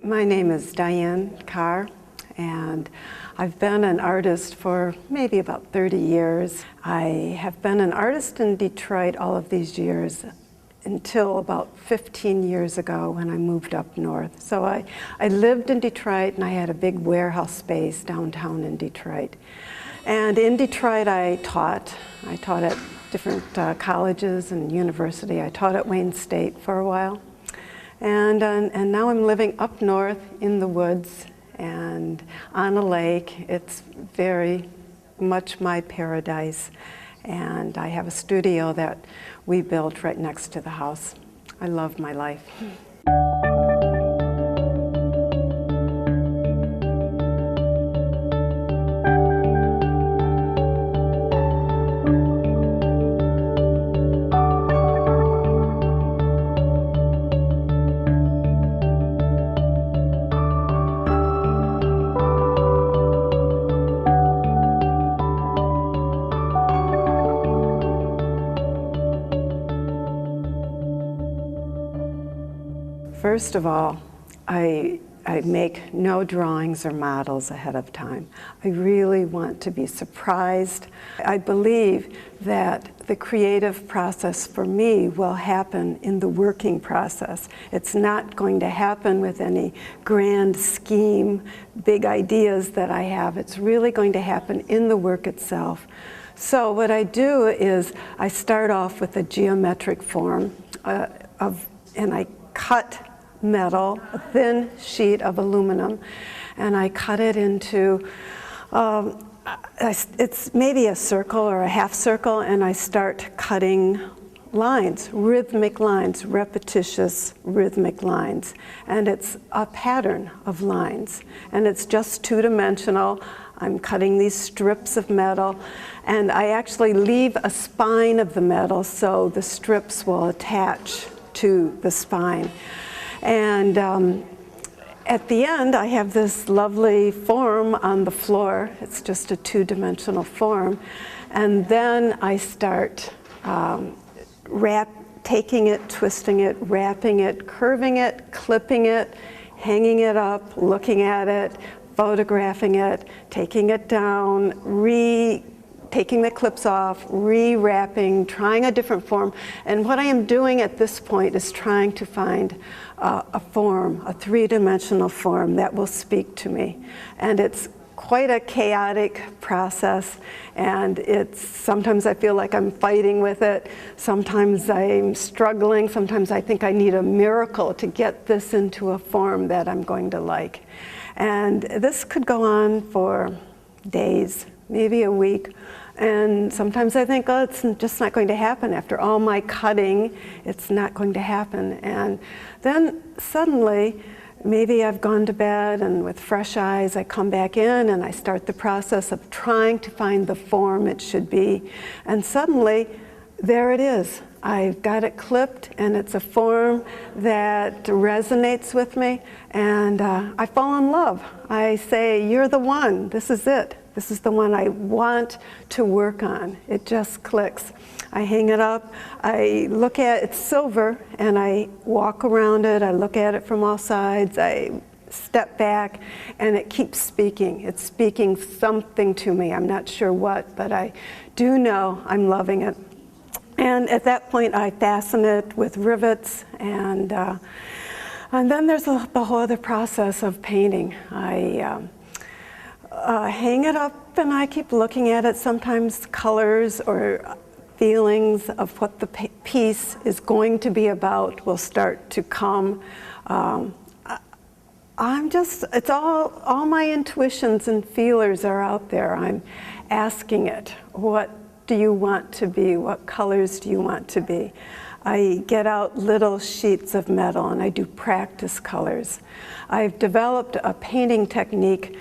My name is Diane Carr, and I've been an artist for maybe about 30 years. I have been an artist in Detroit all of these years until about 15 years ago when I moved up north. So I lived in Detroit, and I had a big warehouse space downtown in Detroit. And in Detroit I taught at different colleges and university. I taught at Wayne State for a while. And now I'm living up north in the woods and on a lake. It's very much my paradise. And I have a studio that we built right next to the house. I love my life. First of all, I make no drawings or models ahead of time. I really want to be surprised. I believe that the creative process for me will happen in the working process. It's not going to happen with any grand scheme, big ideas that I have. It's really going to happen in the work itself. So what I do is I start off with a geometric form and I cut metal, a thin sheet of aluminum, and I cut it into, it's maybe a circle or a half circle, and I start cutting lines, rhythmic lines, repetitious rhythmic lines. And it's a pattern of lines, and it's just two-dimensional. I'm cutting these strips of metal, and I actually leave a spine of the metal so the strips will attach to the spine. And at the end, I have this lovely form on the floor. It's just a two-dimensional form. And then I start taking it, twisting it, wrapping it, curving it, clipping it, hanging it up, looking at it, photographing it, taking it down, taking the clips off, re-wrapping, trying a different form. And what I am doing at this point is trying to find a form, a three-dimensional form that will speak to me. And it's quite a chaotic process, and sometimes I feel like I'm fighting with it, sometimes I'm struggling, sometimes I think I need a miracle to get this into a form that I'm going to like. And this could go on for days, maybe a week. And sometimes I think, oh, it's just not going to happen. After all my cutting, it's not going to happen. And then suddenly, maybe I've gone to bed, and with fresh eyes, I come back in and I start the process of trying to find the form it should be. And suddenly, there it is. I've got it clipped, and it's a form that resonates with me, and I fall in love. I say, you're the one. This is it. This is the one I want to work on. It just clicks. I hang it up. I look at it. It's silver, and I walk around it. I look at it from all sides. I step back, and it keeps speaking. It's speaking something to me. I'm not sure what, but I do know I'm loving it. And at that point, I fasten it with rivets, and then there's the whole other process of painting. I hang it up, and I keep looking at it. Sometimes colors or feelings of what the piece is going to be about will start to come. It's all my intuitions and feelers are out there. I'm asking it, what do you want to be? What colors do you want to be? I get out little sheets of metal and I do practice colors. I've developed a painting technique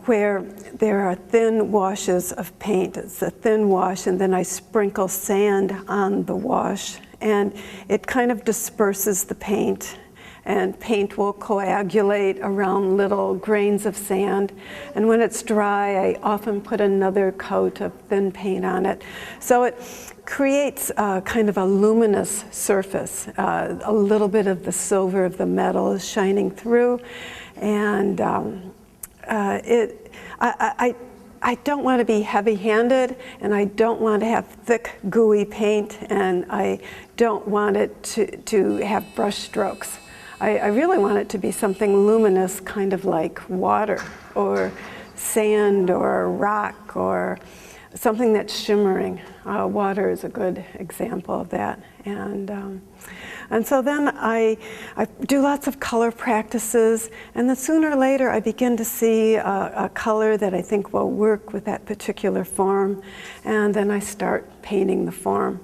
where there are thin washes of paint. It's a thin wash, and then I sprinkle sand on the wash, and it kind of disperses the paint. and paint will coagulate around little grains of sand. And when it's dry, I often put another coat of thin paint on it. So it creates kind of a luminous surface. A little bit of the silver of the metal is shining through, and I don't want to be heavy-handed, and I don't want to have thick, gooey paint, and I don't want it to have brush strokes. I really want it to be something luminous, kind of like water, or sand, or rock, or something that's shimmering. Water is a good example of that. And so then I do lots of color practices, and then sooner or later I begin to see a color that I think will work with that particular form, and then I start painting the form.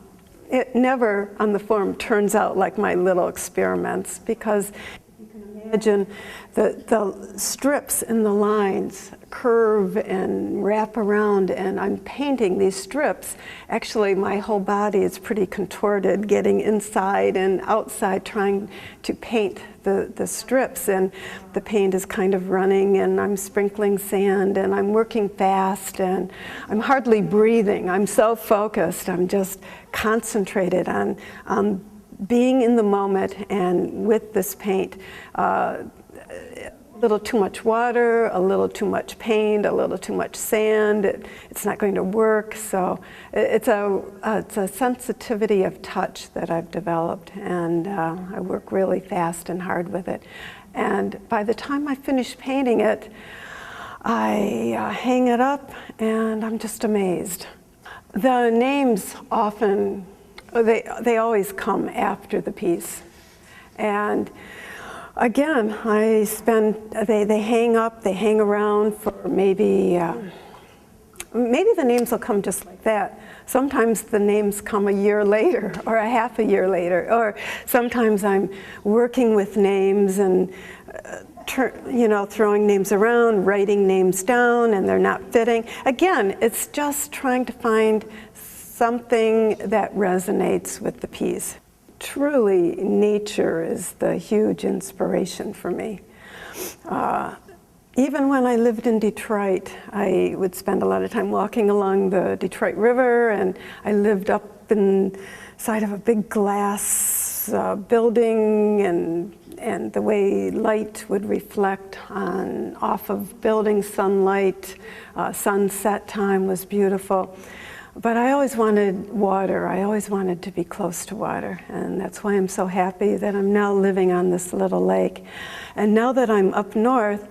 It never on the form turns out like my little experiments, because you can imagine the strips and the lines curve and wrap around, and I'm painting these strips. Actually, my whole body is pretty contorted, getting inside and outside, trying to paint the strips, and the paint is kind of running, and I'm sprinkling sand, and I'm working fast, and I'm hardly breathing. I'm so focused. I'm just concentrated on being in the moment and with this paint. A little too much water, a little too much paint, a little too much sand, it's not going to work. So it's a sensitivity of touch that I've developed, and I work really fast and hard with it. And by the time I finish painting it, I hang it up, and I'm just amazed. The names often, they always come after the piece. And again, they hang up, they hang around for maybe the names will come just like that. Sometimes the names come a year later, or a half a year later, or sometimes I'm working with names and throwing names around, writing names down, and they're not fitting. Again, it's just trying to find something that resonates with the piece. Truly, nature is the huge inspiration for me. Even when I lived in Detroit, I would spend a lot of time walking along the Detroit River, and I lived up inside of a big glass building, and the way light would reflect off of building sunlight, sunset time was beautiful. But I always wanted water. I always wanted to be close to water, and that's why I'm so happy that I'm now living on this little lake. And now that I'm up north,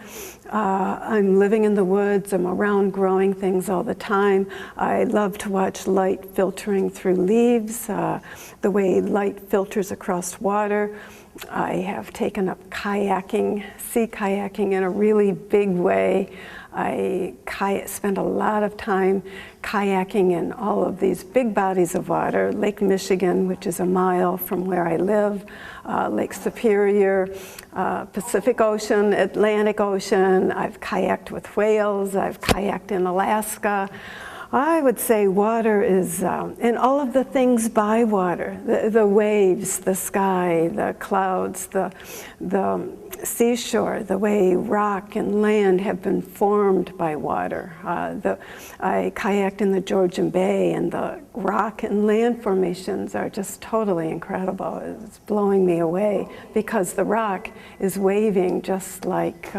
I'm living in the woods. I'm around growing things all the time. I love to watch light filtering through leaves, the way light filters across water. I have taken up kayaking, sea kayaking in a really big way. I spend a lot of time kayaking in all of these big bodies of water. Lake Michigan, which is a mile from where I live, Lake Superior, Pacific Ocean, Atlantic Ocean. I've kayaked with whales. I've kayaked in Alaska. I would say water is, and all of the things by water, the waves, the sky, the clouds, the seashore, the way rock and land have been formed by water. I kayaked in the Georgian Bay, and the rock and land formations are just totally incredible. It's blowing me away, because the rock is waving just like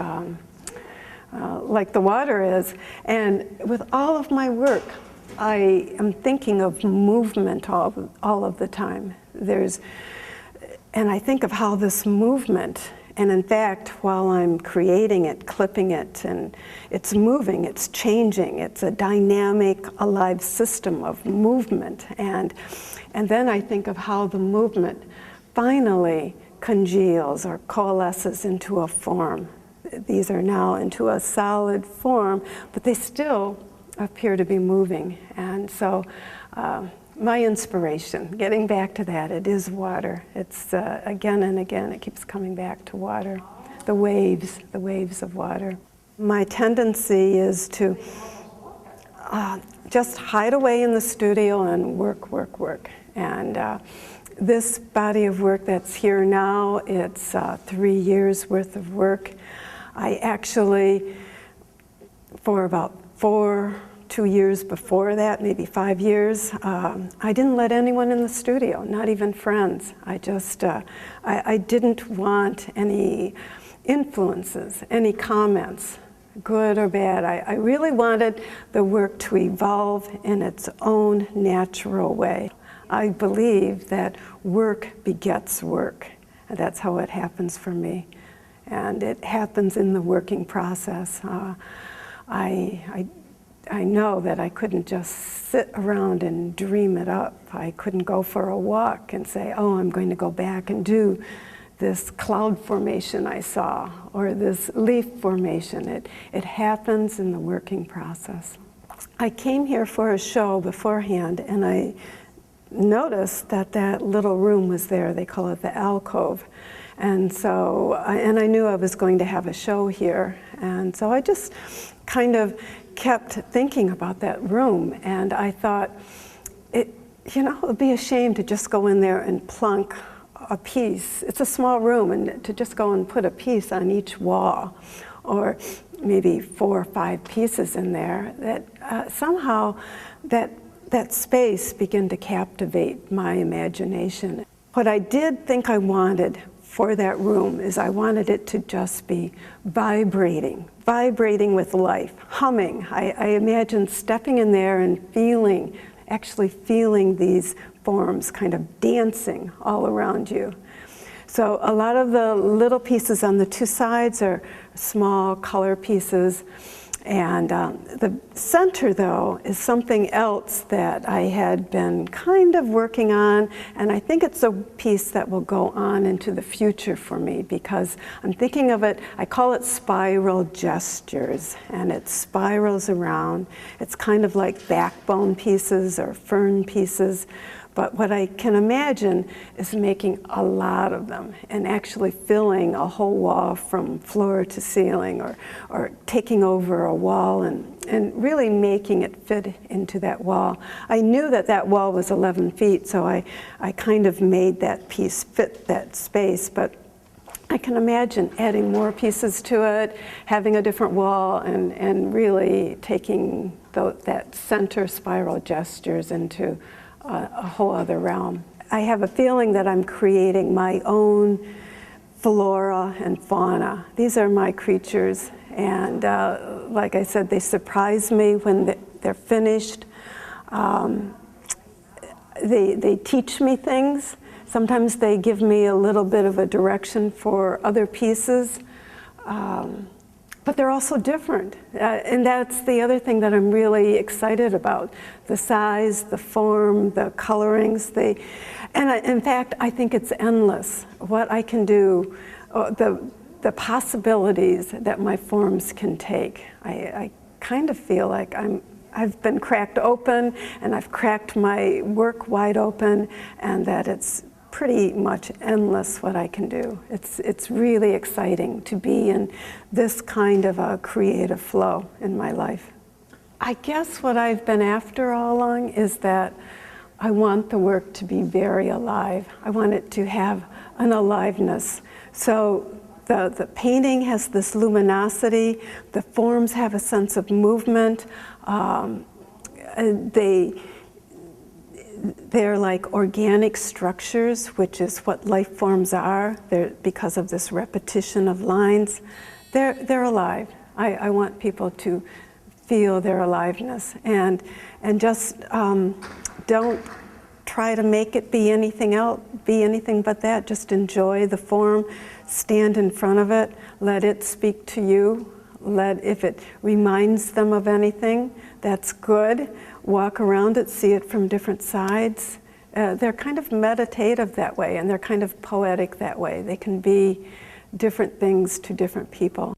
the water is. And with all of my work, I am thinking of movement all of the time. And I think of how this movement, and in fact, while I'm creating it, clipping it, and it's moving, it's changing, it's a dynamic, alive system of movement. And then I think of how the movement finally congeals or coalesces into a form. These are now into a solid form, but they still appear to be moving. And so my inspiration, getting back to that, it is water. It's again and again, it keeps coming back to water. The waves of water. My tendency is to just hide away in the studio and work. And this body of work that's here now, it's 3 years worth of work. I actually, for about 2 years before that, maybe 5 years, I didn't let anyone in the studio, not even friends. I didn't want any influences, any comments, good or bad. I really wanted the work to evolve in its own natural way. I believe that work begets work, and that's how it happens for me. And it happens in the working process. I know that I couldn't just sit around and dream it up. I couldn't go for a walk and say, oh, I'm going to go back and do this cloud formation I saw, or this leaf formation. It happens in the working process. I came here for a show beforehand, and I noticed that that little room was there. They call it the alcove. And so, and I knew I was going to have a show here. And so I just kind of kept thinking about that room, and I thought, it would be a shame to just go in there and plunk a piece. It's a small room, and to just go and put a piece on each wall, or maybe 4 or 5 pieces in there, that somehow that space began to captivate my imagination. What I did think I wanted for that room is I wanted it to just be vibrating with life, humming. I imagined stepping in there and actually feeling these forms kind of dancing all around you. So a lot of the little pieces on the 2 sides are small color pieces. And the center, though, is something else that I had been kind of working on, and I think it's a piece that will go on into the future for me, because I'm thinking of it, I call it spiral gestures, and it spirals around. It's kind of like backbone pieces or fern pieces. But what I can imagine is making a lot of them and actually filling a whole wall from floor to ceiling, or taking over a wall and really making it fit into that wall. I knew that that wall was 11 feet, so I kind of made that piece fit that space. But I can imagine adding more pieces to it, having a different wall, and really taking that center spiral gestures into a whole other realm. I have a feeling that I'm creating my own flora and fauna. These are my creatures, and like I said, they surprise me when they're finished. They teach me things. Sometimes they give me a little bit of a direction for other pieces. But they're also different, and that's the other thing that I'm really excited about. The size, the form, the colorings, in fact, I think it's endless what I can do, the possibilities that my forms can take. I kind of feel like I've been cracked open, and I've cracked my work wide open, and that it's pretty much endless what I can do. It's really exciting to be in this kind of a creative flow in my life. I guess what I've been after all along is that I want the work to be very alive. I want it to have an aliveness. So the painting has this luminosity, the forms have a sense of movement, they're like organic structures, which is what life forms are. They're, because of this repetition of lines, they're alive. I want people to feel their aliveness, and just don't try to make it be anything else, be anything but that. Just enjoy the form, stand in front of it, let it speak to you. If it reminds them of anything, that's good. Walk around it, see it from different sides. They're kind of meditative that way, and they're kind of poetic that way. They can be different things to different people.